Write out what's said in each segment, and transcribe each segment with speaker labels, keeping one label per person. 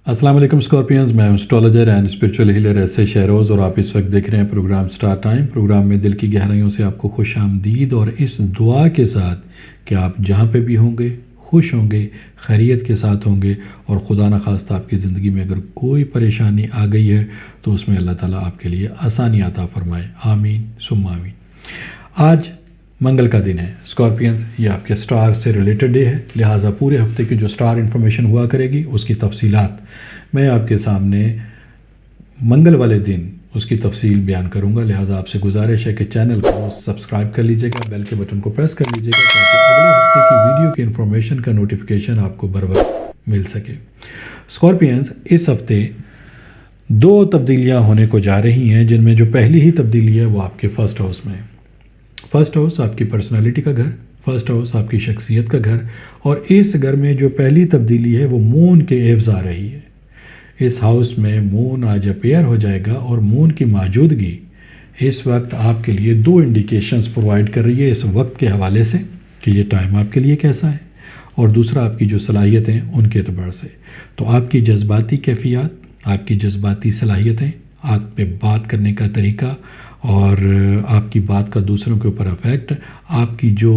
Speaker 1: السلام علیکم اسکارپینز، میں ہوں astrologer and spiritual healer S A Shahroz, اور آپ اس وقت دیکھ رہے ہیں پروگرام اسٹار ٹائم۔ پروگرام میں دل کی گہرائیوں سے آپ کو خوش آمدید، اور اس دعا کے ساتھ کہ آپ جہاں پہ بھی ہوں گے خوش ہوں گے، خیریت کے ساتھ ہوں گے، اور خدا نخواستہ آپ کی زندگی میں اگر کوئی پریشانی آ گئی ہے تو اس میں اللہ تعالیٰ آپ کے لیے آسانی عطا فرمائے، آمین ثم آمین۔ آج منگل کا دن ہے اسکارپینز، یہ آپ کے سٹار سے ریلیٹڈ ڈے ہے، لہٰذا پورے ہفتے کی جو سٹار انفارمیشن ہوا کرے گی اس کی تفصیلات میں آپ کے سامنے منگل والے دن اس کی تفصیل بیان کروں گا۔ لہٰذا آپ سے گزارش ہے کہ چینل کو سبسکرائب کر لیجیے گا، بیل کے بٹن کو پریس کر لیجیے گا تاکہ اگلے ہفتے کی ویڈیو کی انفارمیشن کا نوٹیفیکیشن آپ کو بر وقت مل سکے۔ اسکارپینز، اس ہفتے دو تبدیلیاں ہونے کو جا رہی ہیں، جن میں جو پہلی ہی تبدیلی ہے وہ آپ کے فرسٹ ہاؤس میں ہے۔ فرسٹ ہاؤس آپ کی پرسنالٹی کا گھر، فرسٹ ہاؤس آپ کی شخصیت کا گھر، اور اس گھر میں جو پہلی تبدیلی ہے وہ مون کے ایوز آ رہی ہے۔ اس ہاؤس میں مون آج اپیئر ہو جائے گا، اور مون کی موجودگی اس وقت آپ کے لیے دو انڈیکیشنز پرووائڈ کر رہی ہے اس وقت کے حوالے سے کہ یہ ٹائم آپ کے لیے کیسا ہے، اور دوسرا آپ کی جو صلاحیتیں ان کے اعتبار سے۔ تو آپ کی جذباتی کیفیات، آپ کی جذباتی صلاحیتیں، آپ پہ بات کرنے کا طریقہ، اور آپ کی بات کا دوسروں کے اوپر افیکٹ، آپ کی جو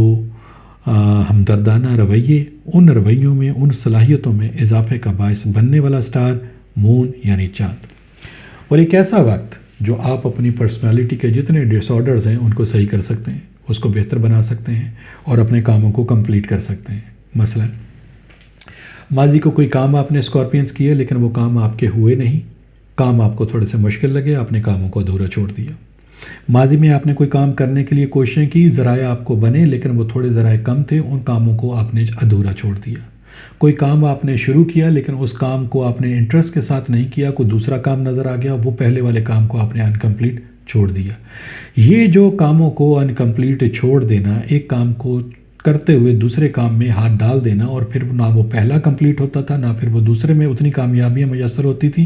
Speaker 1: ہمدردانہ رویے، ان رویوں میں، ان صلاحیتوں میں اضافے کا باعث بننے والا سٹار مون یعنی چاند۔ اور ایک ایسا وقت جو آپ اپنی پرسنالٹی کے جتنے ڈس آرڈرز ہیں ان کو صحیح کر سکتے ہیں، اس کو بہتر بنا سکتے ہیں، اور اپنے کاموں کو کمپلیٹ کر سکتے ہیں۔ مثلا ماضی کو کوئی کام آپ نے اسکارپینز کیے لیکن وہ کام آپ کے ہوئے نہیں، کام آپ کو تھوڑے سے مشکل لگے، آپ نے کاموں کو ادھورا چھوڑ دیا۔ ماضی میں آپ نے کوئی کام کرنے کے لیے کوششیں کی، ذرائع آپ کو بنے لیکن وہ تھوڑے ذرائع کم تھے، ان کاموں کو آپ نے ادھورا چھوڑ دیا۔ کوئی کام آپ نے شروع کیا لیکن اس کام کو آپ نے انٹرسٹ کے ساتھ نہیں کیا، کوئی دوسرا کام نظر آ گیا، وہ پہلے والے کام کو آپ نے انکمپلیٹ چھوڑ دیا۔ یہ جو کاموں کو انکمپلیٹ چھوڑ دینا، ایک کام کو کرتے ہوئے دوسرے کام میں ہاتھ ڈال دینا، اور پھر نہ وہ پہلا کمپلیٹ ہوتا تھا نہ پھر وہ دوسرے میں اتنی کامیابیاں میسر ہوتی تھیں،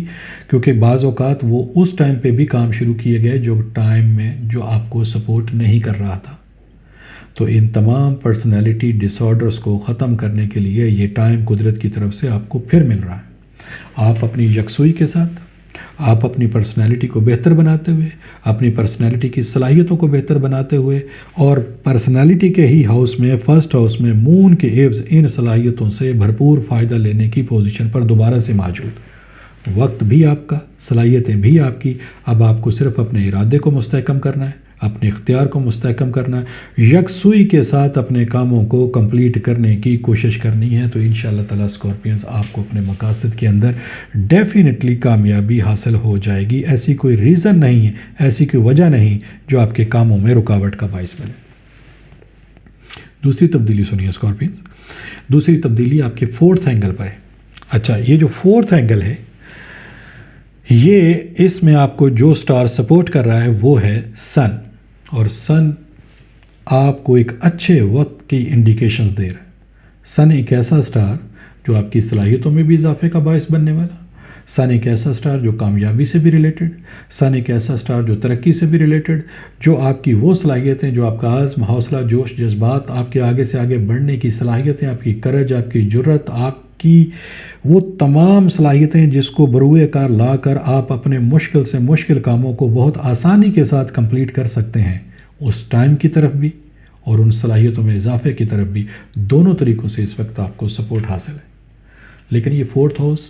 Speaker 1: کیونکہ بعض اوقات وہ اس ٹائم پہ بھی کام شروع کیے گئے جو ٹائم میں جو آپ کو سپورٹ نہیں کر رہا تھا۔ تو ان تمام پرسنالٹی ڈس آرڈرز کو ختم کرنے کے لیے یہ ٹائم قدرت کی طرف سے آپ کو پھر مل رہا ہے۔ آپ اپنی یکسوئی کے ساتھ، آپ اپنی پرسنالٹی کو بہتر بناتے ہوئے، اپنی پرسنالٹی کی صلاحیتوں کو بہتر بناتے ہوئے، اور پرسنالٹی کے ہی ہاؤس میں، فرسٹ ہاؤس میں مون کے ایوز ان صلاحیتوں سے بھرپور فائدہ لینے کی پوزیشن پر دوبارہ سے موجود۔ وقت بھی آپ کا، صلاحیتیں بھی آپ کی، اب آپ کو صرف اپنے ارادے کو مستحکم کرنا ہے، اپنے اختیار کو مستحکم کرنا ہے، یکسوئی کے ساتھ اپنے کاموں کو کمپلیٹ کرنے کی کوشش کرنی ہے، تو انشاءاللہ تعالیٰ اسکارپینز آپ کو اپنے مقاصد کے اندر ڈیفینیٹلی کامیابی حاصل ہو جائے گی۔ ایسی کوئی ریزن نہیں ہے، ایسی کوئی وجہ نہیں جو آپ کے کاموں میں رکاوٹ کا باعث بنے۔ دوسری تبدیلی سنیے اسکارپینز، دوسری تبدیلی آپ کے فورتھ اینگل پر ہے۔ اچھا، یہ جو فورتھ اینگل ہے، یہ اس میں آپ کو جو سٹار سپورٹ کر رہا ہے وہ ہے سن، اور سن آپ کو ایک اچھے وقت کی انڈیکیشنز دے رہا ہے۔ سن ایک ایسا سٹار جو آپ کی صلاحیتوں میں بھی اضافے کا باعث بننے والا، سن ایک ایسا سٹار جو کامیابی سے بھی ریلیٹڈ، سن ایک ایسا سٹار جو ترقی سے بھی ریلیٹڈ، جو آپ کی وہ صلاحیتیں، جو آپ کا عزم، حوصلہ، جوش، جذبات، آپ کے آگے سے آگے بڑھنے کی صلاحیتیں، آپ کی کرج، آپ کی جرت، آپ کی وہ تمام صلاحیتیں جس کو بروئے کار لا کر آپ اپنے مشکل سے مشکل کاموں کو بہت آسانی کے ساتھ کمپلیٹ کر سکتے ہیں، اس ٹائم کی طرف بھی اور ان صلاحیتوں میں اضافے کی طرف بھی، دونوں طریقوں سے اس وقت آپ کو سپورٹ حاصل ہے۔ لیکن یہ فورتھ ہاؤس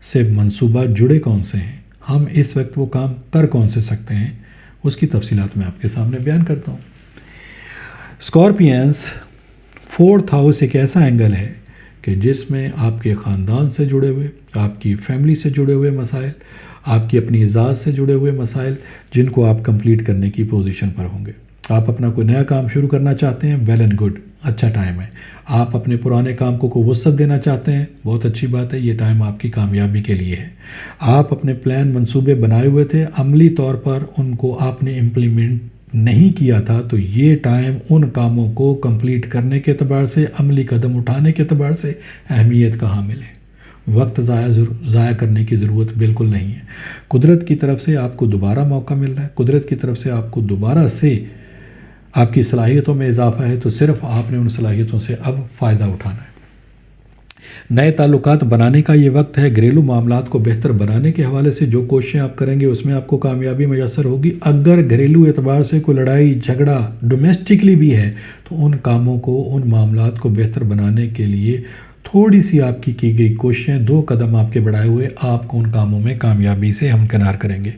Speaker 1: سے منصوبہ جڑے کون سے ہیں، ہم اس وقت وہ کام کر کون سے سکتے ہیں، اس کی تفصیلات میں آپ کے سامنے بیان کرتا ہوں۔ اسکارپینز، فورتھ ہاؤس ایک ایسا اینگل ہے کہ جس میں آپ کے خاندان سے جڑے ہوئے، آپ کی فیملی سے جڑے ہوئے مسائل، آپ کی اپنی ذات سے جڑے ہوئے مسائل، جن کو آپ کمپلیٹ کرنے کی پوزیشن پر ہوں گے۔ آپ اپنا کوئی نیا کام شروع کرنا چاہتے ہیں، ویل اینڈ گڈ، اچھا ٹائم ہے۔ آپ اپنے پرانے کام کو وسعت دینا چاہتے ہیں، بہت اچھی بات ہے، یہ ٹائم آپ کی کامیابی کے لیے ہے۔ آپ اپنے پلان، منصوبے بنائے ہوئے تھے، عملی طور پر ان کو آپ نے امپلیمنٹ نہیں کیا تھا، تو یہ ٹائم ان کاموں کو کمپلیٹ کرنے کے اعتبار سے، عملی قدم اٹھانے کے اعتبار سے اہمیت کا حامل ہے۔ وقت ضائع کرنے کی ضرورت بالکل نہیں ہے۔ قدرت کی طرف سے آپ کو دوبارہ موقع مل رہا ہے، قدرت کی طرف سے آپ کو دوبارہ سے آپ کی صلاحیتوں میں اضافہ ہے، تو صرف آپ نے ان صلاحیتوں سے اب فائدہ اٹھانا ہے۔ نئے تعلقات بنانے کا یہ وقت ہے۔ گھریلو معاملات کو بہتر بنانے کے حوالے سے جو کوششیں آپ کریں گے اس میں آپ کو کامیابی میسر ہوگی۔ اگر گھریلو اعتبار سے کوئی لڑائی جھگڑا ڈومیسٹکلی بھی ہے تو ان کاموں کو، ان معاملات کو بہتر بنانے کے لیے تھوڑی سی آپ کی گئی کوششیں، 2 قدم آپ کے بڑھائے ہوئے آپ کو ان کاموں میں کامیابی سے ہمکنار کریں گے۔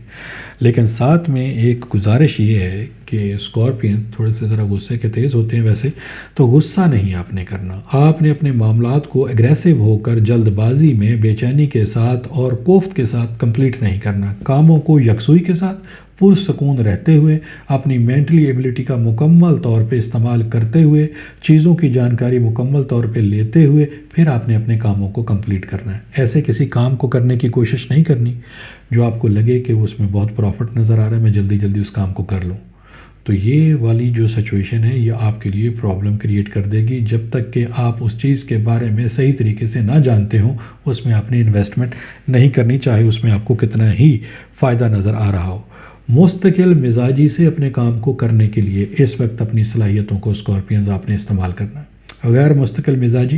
Speaker 1: لیکن ساتھ میں ایک گزارش یہ ہے کہ اسکارپین تھوڑے سے ذرا غصے کے تیز ہوتے ہیں ویسے، تو غصہ نہیں آپ نے کرنا۔ آپ نے اپنے معاملات کو اگریسو ہو کر جلد بازی میں بے چینی کے ساتھ اور کوفت کے ساتھ کمپلیٹ نہیں کرنا۔ کاموں کو یکسوئی کے ساتھ پرسکون رہتے ہوئے، اپنی مینٹلی ایبلٹی کا مکمل طور پہ استعمال کرتے ہوئے، چیزوں کی جانکاری مکمل طور پہ لیتے ہوئے پھر آپ نے اپنے کاموں کو کمپلیٹ کرنا ہے۔ ایسے کسی کام کو کرنے کی کوشش نہیں کرنی جو آپ کو لگے کہ اس میں بہت پروفٹ نظر آ رہا ہے، میں جلدی جلدی اس کام کو کر لوں۔ تو یہ والی جو سچویشن ہے یہ آپ کے لیے پرابلم کریٹ کر دے گی۔ جب تک کہ آپ اس چیز کے بارے میں صحیح طریقے سے نہ جانتے ہوں اس میں آپ نے انویسٹمنٹ نہیں کرنی، چاہے اس میں آپ کو کتنا ہی فائدہ نظر آ رہا ہو۔ مستقل مزاجی سے اپنے کام کو کرنے کے لیے اس وقت اپنی صلاحیتوں کو اسکارپینز آپ نے استعمال کرنا ہے۔ غیر مستقل مزاجی،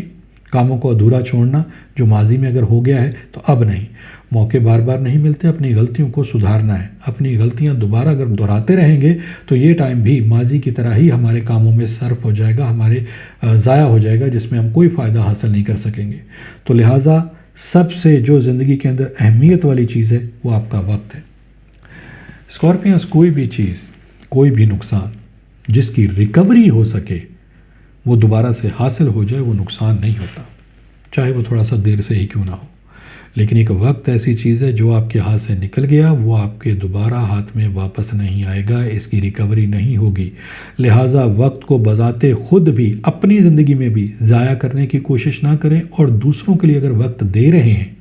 Speaker 1: کاموں کو ادھورا چھوڑنا جو ماضی میں اگر ہو گیا ہے تو اب نہیں، موقع بار بار نہیں ملتے، اپنی غلطیوں کو سدھارنا ہے۔ اپنی غلطیاں دوبارہ اگر دہراتے رہیں گے تو یہ ٹائم بھی ماضی کی طرح ہی ہمارے کاموں میں صرف ہو جائے گا، ہمارے ضائع ہو جائے گا، جس میں ہم کوئی فائدہ حاصل نہیں کر سکیں گے۔ تو لہٰذا سب سے جو زندگی کے اندر اہمیت والی چیز ہے وہ آپ کا وقت ہے۔ اسکارپینز، کوئی بھی چیز، کوئی بھی نقصان جس کی ریکوری ہو سکے وہ دوبارہ سے حاصل ہو جائے وہ نقصان نہیں ہوتا، چاہے وہ تھوڑا سا دیر سے ہی کیوں نہ ہو۔ لیکن ایک وقت ایسی چیز ہے جو آپ کے ہاتھ سے نکل گیا وہ آپ کے دوبارہ ہاتھ میں واپس نہیں آئے گا، اس کی ریکوری نہیں ہوگی۔ لہٰذا وقت کو بذات خود بھی اپنی زندگی میں بھی ضائع کرنے کی کوشش نہ کریں، اور دوسروں کے لیے اگر وقت دے رہے ہیں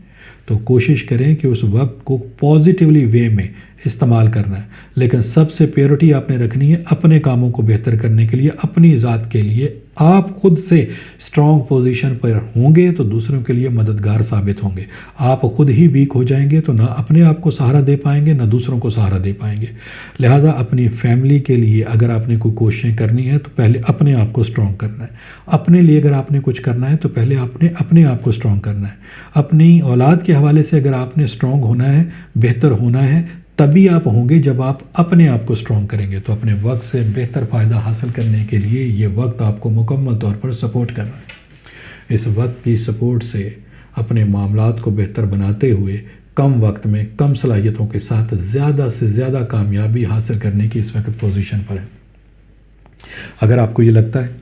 Speaker 1: تو کوشش کریں کہ اس وقت کو پازیٹیولی وے میں استعمال کرنا ہے۔ لیکن سب سے پیورٹی آپ نے رکھنی ہے اپنے کاموں کو بہتر کرنے کے لیے، اپنی ذات کے لیے۔ آپ خود سے اسٹرانگ پوزیشن پر ہوں گے تو دوسروں کے لیے مددگار ثابت ہوں گے۔ آپ خود ہی ویک ہو جائیں گے تو نہ اپنے آپ کو سہارا دے پائیں گے نہ دوسروں کو سہارا دے پائیں گے۔ لہٰذا اپنی فیملی کے لیے اگر آپ نے کوئی کوششیں کرنی ہیں تو پہلے اپنے آپ کو اسٹرانگ کرنا ہے۔ اپنے لیے اگر آپ نے کچھ کرنا ہے تو پہلے آپ نے اپنے آپ کو اسٹرانگ کرنا ہے۔ اپنی اولاد کے حوالے سے اگر آپ نے اسٹرانگ ہونا ہے، بہتر ہونا ہے، تبھی آپ ہوں گے جب آپ اپنے آپ کو اسٹرانگ کریں گے۔ تو اپنے وقت سے بہتر فائدہ حاصل کرنے کے لیے یہ وقت آپ کو مکمل طور پر سپورٹ کرنا ہے۔ اس وقت کی سپورٹ سے اپنے معاملات کو بہتر بناتے ہوئے کم وقت میں کم صلاحیتوں کے ساتھ زیادہ سے زیادہ کامیابی حاصل کرنے کی اس وقت پوزیشن پر ہے۔ اگر آپ کو یہ لگتا ہے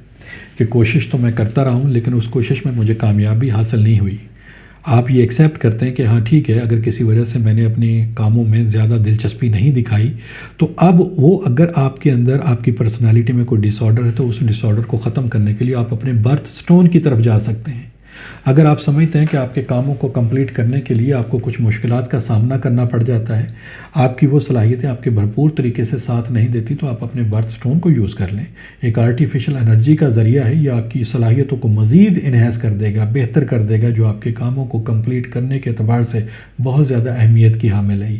Speaker 1: کہ کوشش تو میں کرتا رہا ہوں لیکن اس کوشش میں مجھے کامیابی حاصل نہیں ہوئی، آپ یہ ایکسیپٹ کرتے ہیں کہ ہاں ٹھیک ہے، اگر کسی وجہ سے میں نے اپنے کاموں میں زیادہ دلچسپی نہیں دکھائی تو اب وہ اگر آپ کے اندر آپ کی پرسنالٹی میں کوئی ڈس آرڈر ہے تو اس ڈس آرڈر کو ختم کرنے کے لیے آپ اپنے برتھ سٹون کی طرف جا سکتے ہیں۔ اگر آپ سمجھتے ہیں کہ آپ کے کاموں کو کمپلیٹ کرنے کے لیے آپ کو کچھ مشکلات کا سامنا کرنا پڑ جاتا ہے، آپ کی وہ صلاحیتیں آپ کے بھرپور طریقے سے ساتھ نہیں دیتی، تو آپ اپنے برتھ سٹون کو یوز کر لیں۔ ایک آرٹیفیشل انرجی کا ذریعہ ہے، یہ آپ کی صلاحیتوں کو مزید انہینس کر دے گا، بہتر کر دے گا، جو آپ کے کاموں کو کمپلیٹ کرنے کے اعتبار سے بہت زیادہ اہمیت کی حامل ہے۔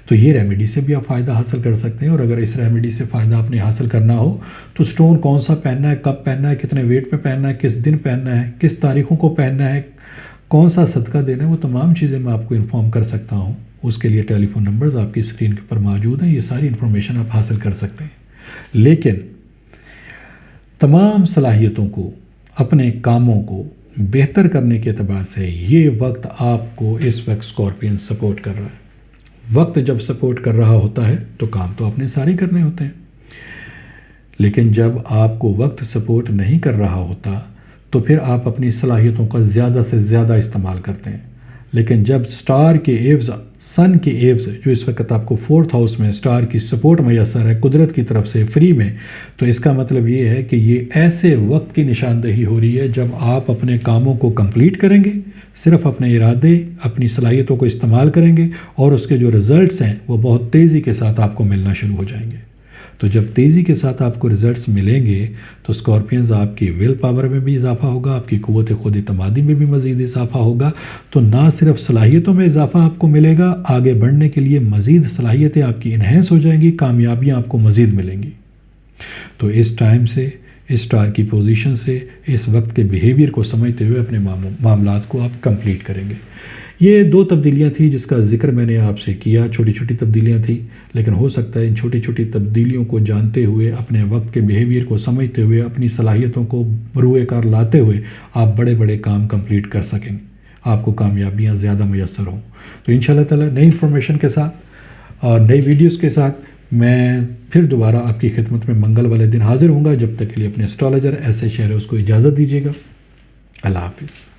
Speaker 1: تو یہ ریمیڈی سے بھی آپ فائدہ حاصل کر سکتے ہیں، اور اگر اس ریمیڈی سے فائدہ آپ نے حاصل کرنا ہو تو سٹون کون سا پہننا ہے، کب پہننا ہے، کتنے ویٹ پہ پہننا ہے، کس دن پہننا ہے، کس تاریخوں کو پہننا ہے، کون سا صدقہ دینا ہے، وہ تمام چیزیں میں آپ کو انفارم کر سکتا ہوں۔ اس کے لیے ٹیلی فون نمبرز آپ کی اسکرین پر موجود ہیں، یہ ساری انفارمیشن آپ حاصل کر سکتے ہیں۔ لیکن تمام صلاحیتوں کو، اپنے کاموں کو بہتر کرنے کے اعتبار سے یہ وقت آپ کو اس وقت اسکارپین سپورٹ کر رہا ہے۔ وقت جب سپورٹ کر رہا ہوتا ہے تو کام تو آپ نے سارے کرنے ہوتے ہیں، لیکن جب آپ کو وقت سپورٹ نہیں کر رہا ہوتا تو پھر آپ اپنی صلاحیتوں کا زیادہ سے زیادہ استعمال کرتے ہیں۔ لیکن جب سٹار کے ایوز، سن کے ایوز جو اس وقت آپ کو 4th ہاؤس میں سٹار کی سپورٹ میسر ہے قدرت کی طرف سے فری میں، تو اس کا مطلب یہ ہے کہ یہ ایسے وقت کی نشاندہی ہو رہی ہے جب آپ اپنے کاموں کو کمپلیٹ کریں گے، صرف اپنے ارادے، اپنی صلاحیتوں کو استعمال کریں گے، اور اس کے جو رزلٹس ہیں وہ بہت تیزی کے ساتھ آپ کو ملنا شروع ہو جائیں گے۔ تو جب تیزی کے ساتھ آپ کو رزلٹس ملیں گے تو اسکارپینز آپ کی ول پاور میں بھی اضافہ ہوگا، آپ کی قوت خود اعتمادی میں بھی مزید اضافہ ہوگا۔ تو نہ صرف صلاحیتوں میں اضافہ آپ کو ملے گا، آگے بڑھنے کے لیے مزید صلاحیتیں آپ کی انہینس ہو جائیں گی، کامیابیاں آپ کو مزید ملیں گی۔ تو اس ٹائم سے، اسٹار کی پوزیشن سے اس وقت کے بیہیویئر کو سمجھتے ہوئے اپنے معاملات کو آپ کمپلیٹ کریں گے۔ یہ 2 تبدیلیاں تھیں جس کا ذکر میں نے آپ سے کیا، چھوٹی چھوٹی تبدیلیاں تھیں، لیکن ہو سکتا ہے ان چھوٹی چھوٹی تبدیلیوں کو جانتے ہوئے، اپنے وقت کے بیہیویئر کو سمجھتے ہوئے، اپنی صلاحیتوں کو بروئے کار لاتے ہوئے آپ بڑے بڑے کام کمپلیٹ کر سکیں، آپ کو کامیابیاں زیادہ میسر ہوں۔ تو انشاءاللہ تعالی نئی انفارمیشن کے ساتھ اور نئی ویڈیوز کے ساتھ میں پھر دوبارہ آپ کی خدمت میں منگل والے دن حاضر ہوں گا۔ جب تک کے لیے اپنے اسٹرالوجر ایس اے شہروز کو اجازت دیجیے گا۔ اللہ حافظ۔